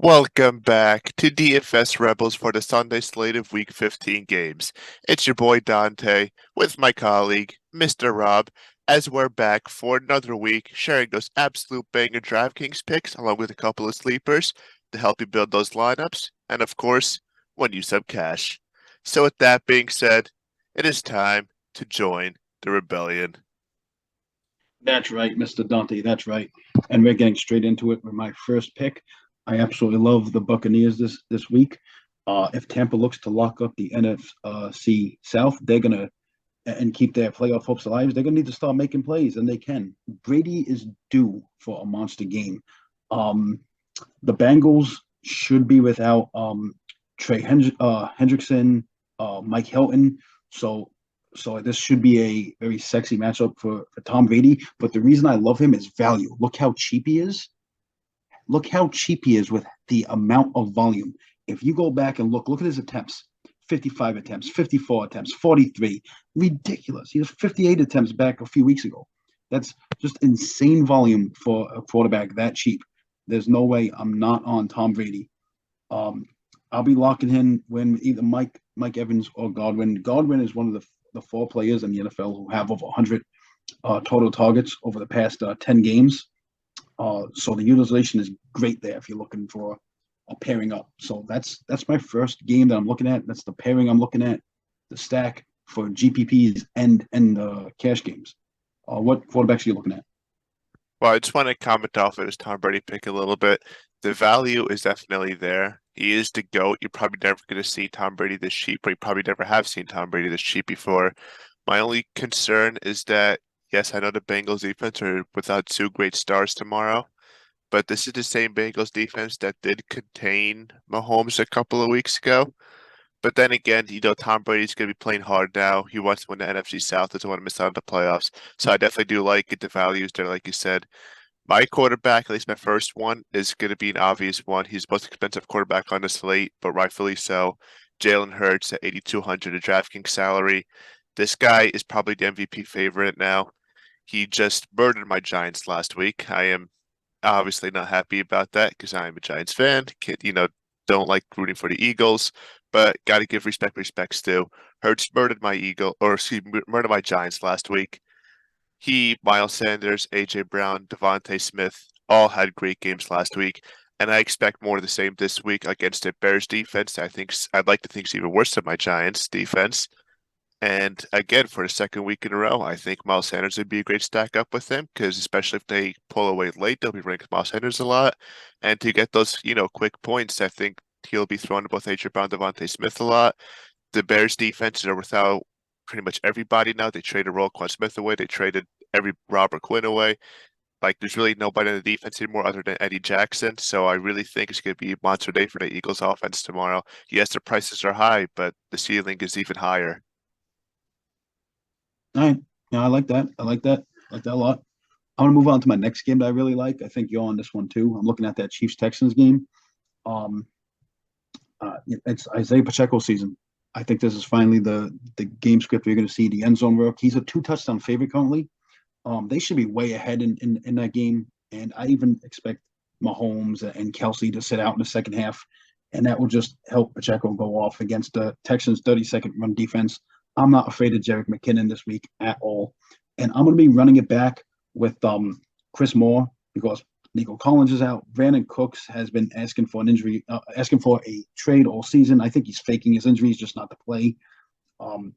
Welcome back to DFS Rebels for the Sunday slate of Week 15 games. It's your boy Dante with my colleague, Mr. Rob, as we're back for another week sharing those absolute banger DraftKings picks along with a couple of sleepers to help you build those lineups and, of course, win you some cash. So, with that being said, it is time to join the rebellion. That's right, Mr. Dante. That's right. And we're getting straight into it with my first pick. I absolutely love the Buccaneers this week. If Tampa looks to lock up the NFC South, they're gonna and keep their playoff hopes alive. They're gonna need to start making plays, and they can. Brady is due for a monster game. Um, the Bengals should be without Hendrickson, Mike Hilton. So this should be a very sexy matchup for Tom Brady. But the reason I love him is value. Look how cheap he is. Look how cheap he is with the amount of volume. If you go back and look at his attempts. 55 attempts, 54 attempts, 43. Ridiculous. He has 58 attempts back a few weeks ago. That's just insane volume for a quarterback that cheap. There's no way I'm not on Tom Brady. I'll be locking in when either Mike Evans or Godwin. Godwin is one of the four players in the NFL who have over 100 total targets over the past 10 games. So the utilization is great there if you're looking for a pairing up. So that's my first game that I'm looking at. That's the pairing I'm looking at. The stack for GPPs and cash games. What quarterbacks are you looking at? Well, I just want to comment off of his Tom Brady pick a little bit. The value is definitely there. He is the GOAT. You're probably never going to see Tom Brady this cheap, or you probably never have seen Tom Brady this cheap before. My only concern is that, yes, I know the Bengals defense are without two great stars tomorrow, but this is the same Bengals defense that did contain Mahomes a couple of weeks ago. But then again, Tom Brady's going to be playing hard now. He wants to win the NFC South, doesn't want to miss out on the playoffs. So I definitely do like it. The values there, like you said. My quarterback, at least my first one, is going to be an obvious one. He's the most expensive quarterback on the slate, but rightfully so. Jalen Hurts at 8,200 a DraftKings salary. This guy is probably the MVP favorite now. He just murdered my Giants last week. I am obviously not happy about that because I am a Giants fan. Don't like rooting for the Eagles, but got to give respect's due. Hurts murdered my murdered my Giants last week. He, Miles Sanders, AJ Brown, Devontae Smith all had great games last week, and I expect more of the same this week against a Bears defense. I'd like to think is even worse than my Giants defense. And again, for the second week in a row, I think Miles Sanders would be a great stack up with him because especially if they pull away late, they'll be ranking Miles Sanders a lot. And to get those, quick points, I think he'll be thrown to both AJ Brown, Devontae Smith a lot. The Bears defense are without pretty much everybody now. They traded Roquan Smith away. They traded every Robert Quinn away. Like there's really nobody in the defense anymore other than Eddie Jackson. So I really think it's going to be a monster day for the Eagles offense tomorrow. Yes, the prices are high, but the ceiling is even higher. All right. Yeah, I like that. I like that. I like that a lot. I want to move on to my next game that I really like. I think you're on this one too. I'm looking at that Chiefs Texans game. Um, it's Isaiah Pacheco season. I think this is finally the game script where you're going to see the end zone work. He's a 2 touchdown favorite currently. They should be way ahead in that game, and I even expect Mahomes and Kelsey to sit out in the second half, and that will just help Pacheco go off against the Texans' 32nd run defense. I'm not afraid of Jerick McKinnon this week at all, and I'm going to be running it back with Chris Moore because Nico Collins is out. Brandon Cooks has been asking for asking for a trade all season. I think he's faking his injuries just not to play. Um,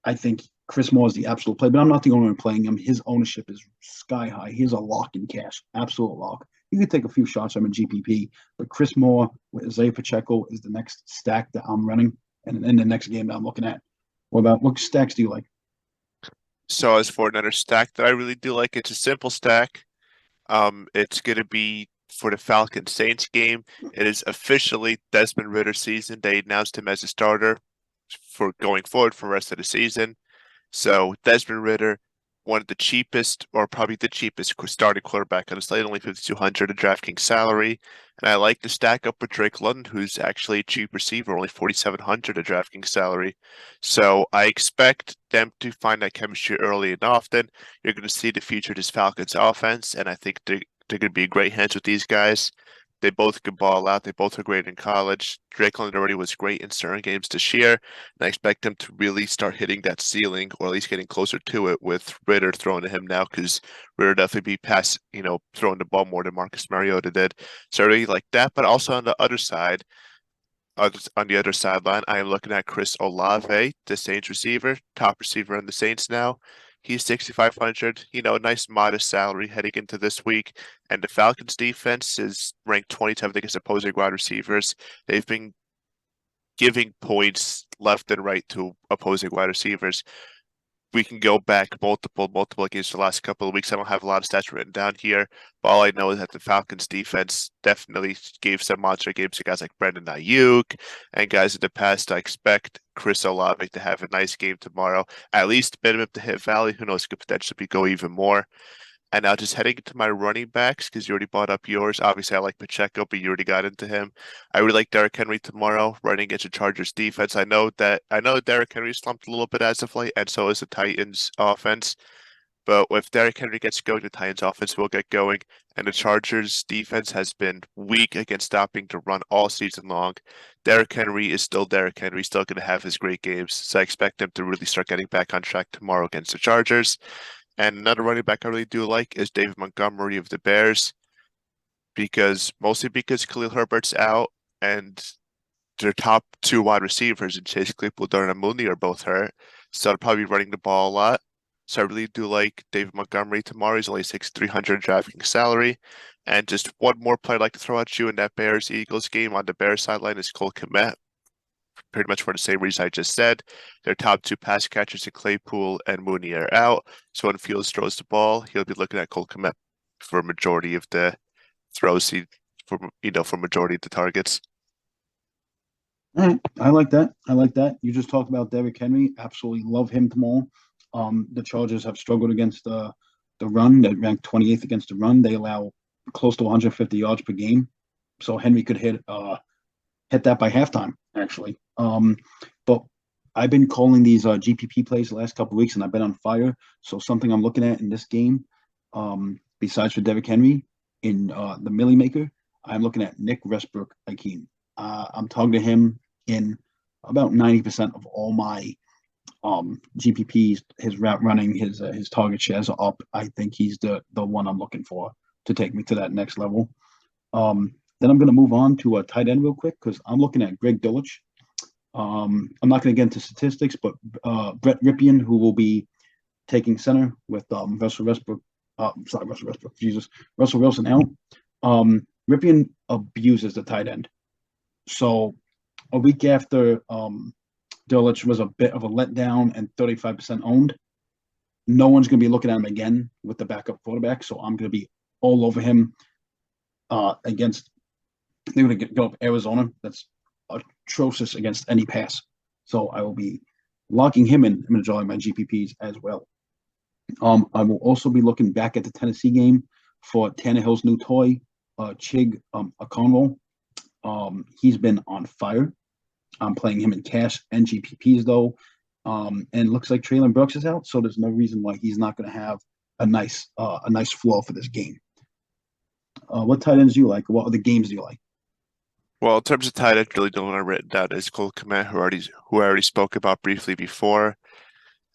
I think Chris Moore is the absolute play, but I'm not the only one playing him. His ownership is sky high. He's a lock in cash, absolute lock. You could take a few shots on him in GPP, but Chris Moore with Isaiah Pacheco is the next stack that I'm running, and in the next game that I'm looking at. What stacks do you like? So as for another stack that I really do like, it's a simple stack. It's going to be for the Falcons Saints game. It is officially Desmond Ritter season. They announced him as a starter for going forward for the rest of the season. So Desmond Ritter, one of the cheapest, or probably the cheapest starting quarterback on the slate, only 5,200 a DraftKings salary. And I like to stack up with Drake London, who's actually a cheap receiver, only 4,700 a DraftKings salary. So I expect them to find that chemistry early and often. You're going to see the future of this Falcons offense, and I think they're going to be in great hands with these guys. They both can ball out. They both are great in college. Drake London already was great in certain games this year, and I expect him to really start hitting that ceiling, or at least getting closer to it, with Ritter throwing to him now, because Ritter definitely be throwing the ball more than Marcus Mariota did. So I really like that. But also on the other side, on the other sideline, I am looking at Chris Olave, the Saints receiver, top receiver on the Saints now. He's 6,500, nice modest salary heading into this week. And the Falcons defense is ranked 27th against opposing wide receivers. They've been giving points left and right to opposing wide receivers. We can go back multiple games the last couple of weeks. I don't have a lot of stats written down here, but all I know is that the Falcons defense definitely gave some monster games to guys like Brandon Ayuk and guys in the past. I expect Chris Olave to have a nice game tomorrow, at least minimum to hit Valley. Who knows, could potentially go even more. And now just heading into my running backs, because you already brought up yours. Obviously, I like Pacheco, but you already got into him. I really like Derrick Henry tomorrow, running against the Chargers defense. I know Derrick Henry slumped a little bit as of late, and so is the Titans offense. But if Derrick Henry gets going, the Titans offense will get going. And the Chargers defense has been weak against stopping the run all season long. Derrick Henry is still Derrick Henry, still going to have his great games. So I expect him to really start getting back on track tomorrow against the Chargers. And another running back I really do like is David Montgomery of the Bears, mostly because Khalil Herbert's out and their top two wide receivers in Chase Claypool, Darnell Mooney are both hurt. So I'll probably be running the ball a lot. So I really do like David Montgomery tomorrow. He's only 6,300 DraftKings salary. And just one more player I'd like to throw at you in that Bears-Eagles game on the Bears sideline is Cole Kmet, pretty much for the same reason I just said. Their top two pass catchers in Claypool and Mooney are out. So when Fields throws the ball, he'll be looking at Cole Kmet for a majority of the throws for majority of the targets. All right, I like that. I like that. You just talked about Derrick Henry. Absolutely love him tomorrow. The Chargers have struggled against the run. They're ranked 28th against the run. They allow close to 150 yards per game. So Henry could hit that by halftime, actually. But I've been calling these GPP plays the last couple of weeks, and I've been on fire. So something I'm looking at in this game, besides for Derrick Henry, in the Millie Maker, I'm looking at Nick Westbrook-Ikhine. I'm targeting him in about 90% of all my GPPs. His route running, his target shares are up. I think he's the one I'm looking for to take me to that next level. Then I'm going to move on to a tight end real quick, because I'm looking at Greg Dulcich. I'm not going to get into statistics, but Brett Ripien, who will be taking center with Russell Wilson out. Ripien abuses the tight end. So a week after Dulcich was a bit of a letdown and 35% owned, no one's going to be looking at him again with the backup quarterback. So I'm going to be all over him against. They're going to go up Arizona. That's atrocious against any pass. So I will be locking him in majority of my GPPs as well. I will also be looking back at the Tennessee game for Tannehill's new toy, Chig Okonkwo. He's been on fire. I'm playing him in cash and GPPs though. And looks like Treylon Burks is out, so there's no reason why he's not going to have a nice floor for this game. What tight ends do you like? What other games do you like? Well, in terms of tight end, really the one I written down is Cole Kmet, who I already spoke about briefly before.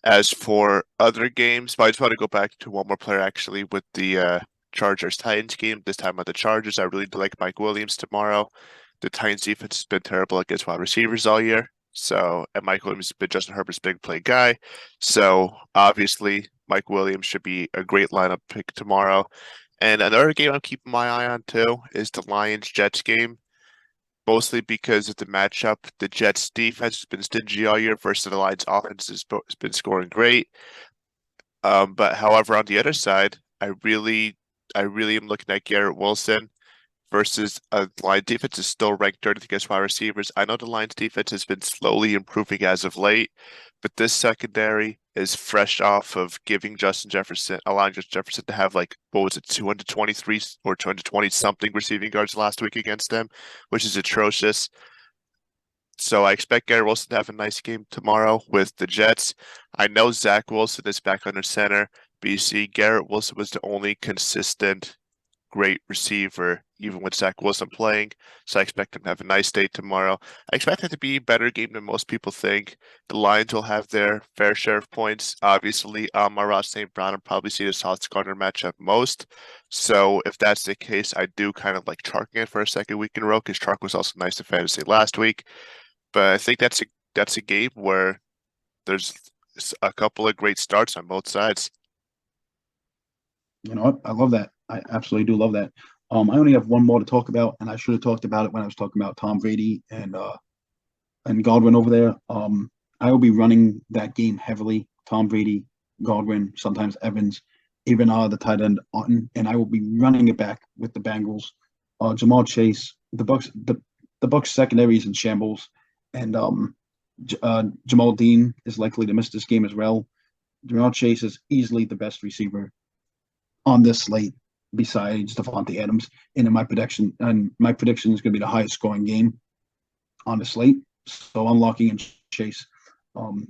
As for other games, but I just want to go back to one more player actually with the Chargers Titans game. This time on the Chargers, I really do like Mike Williams tomorrow. The Titans defense has been terrible against wide receivers all year. And Mike Williams has been Justin Herbert's big play guy. So obviously, Mike Williams should be a great lineup pick tomorrow. And another game I'm keeping my eye on too is the Lions-Jets game, mostly because of the matchup. The Jets defense has been stingy all year versus the Lions offense has been scoring great. But however, on the other side, I really am looking at Garrett Wilson versus a Lions defense is still ranked 30th against wide receivers. I know the Lions defense has been slowly improving as of late, but this secondary is fresh off of allowing Justin Jefferson to have 223 or 220 something receiving yards last week against them, which is atrocious. So I expect Garrett Wilson to have a nice game tomorrow with the Jets. I know Zach Wilson is back under center, but you see Garrett Wilson was the only consistent great receiver, even when Zach wasn't playing. So I expect him to have a nice day tomorrow. I expect it to be a better game than most people think. The Lions will have their fair share of points. Obviously, Ross St. Brown will probably see the Sauce Gardner matchup most. So if that's the case, I do kind of like Charking it for a second week in a row because Chark was also nice to fantasy last week. But I think that's a game where there's a couple of great starts on both sides. You know what? I love that. I absolutely do love that. I only have one more to talk about, and I should have talked about it when I was talking about Tom Brady and Godwin over there. I will be running that game heavily. Tom Brady, Godwin, sometimes Evans, even the tight end Otton, and I will be running it back with the Bengals. Jamal Chase, the Bucks secondary is in shambles, and Jamal Dean is likely to miss this game as well. Jamal Chase is easily the best receiver on this slate besides Devontae Adams. And in my prediction is going to be the highest scoring game on the slate. So I'm locking in Chase. And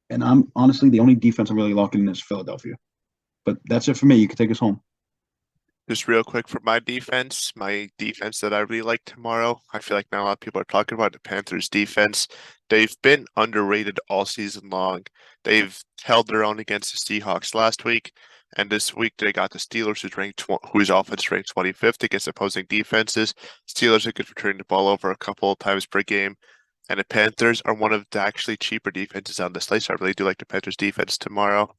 I'm honestly the only defense I'm really locking in is Philadelphia. But that's it for me. You can take us home. Just real quick for my defense that I really like tomorrow. I feel like not a lot of people are talking about the Panthers defense. They've been underrated all season long. They've held their own against the Seahawks last week, and this week they got the Steelers, whose offense ranked 25th against opposing defenses. Steelers are good for turning the ball over a couple of times per game, and the Panthers are one of the actually cheaper defenses on the slate. So I really do like the Panthers defense tomorrow.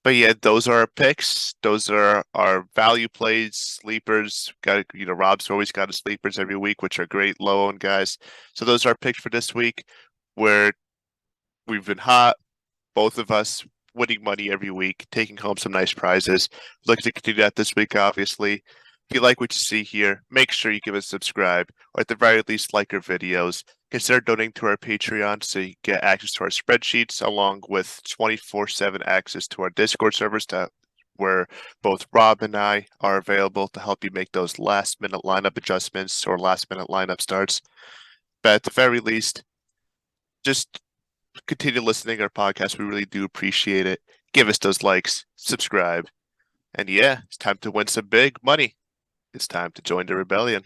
But yeah, those are our picks. Those are our value plays, sleepers. Got Rob's always got his sleepers every week, which are great low owned guys. So those are our picks for this week, where we've been hot, both of us winning money every week, taking home some nice prizes. Looking to continue that this week, obviously. If you like what you see here, make sure you give us a subscribe, or at the very least, like our videos. Consider donating to our Patreon so you get access to our spreadsheets along with 24/7 access to our Discord servers where both Rob and I are available to help you make those last minute lineup adjustments or last minute lineup starts. But at the very least, just continue listening to our podcast. We really do appreciate it. Give us those likes, subscribe, and yeah, it's time to win some big money. It's time to join the rebellion.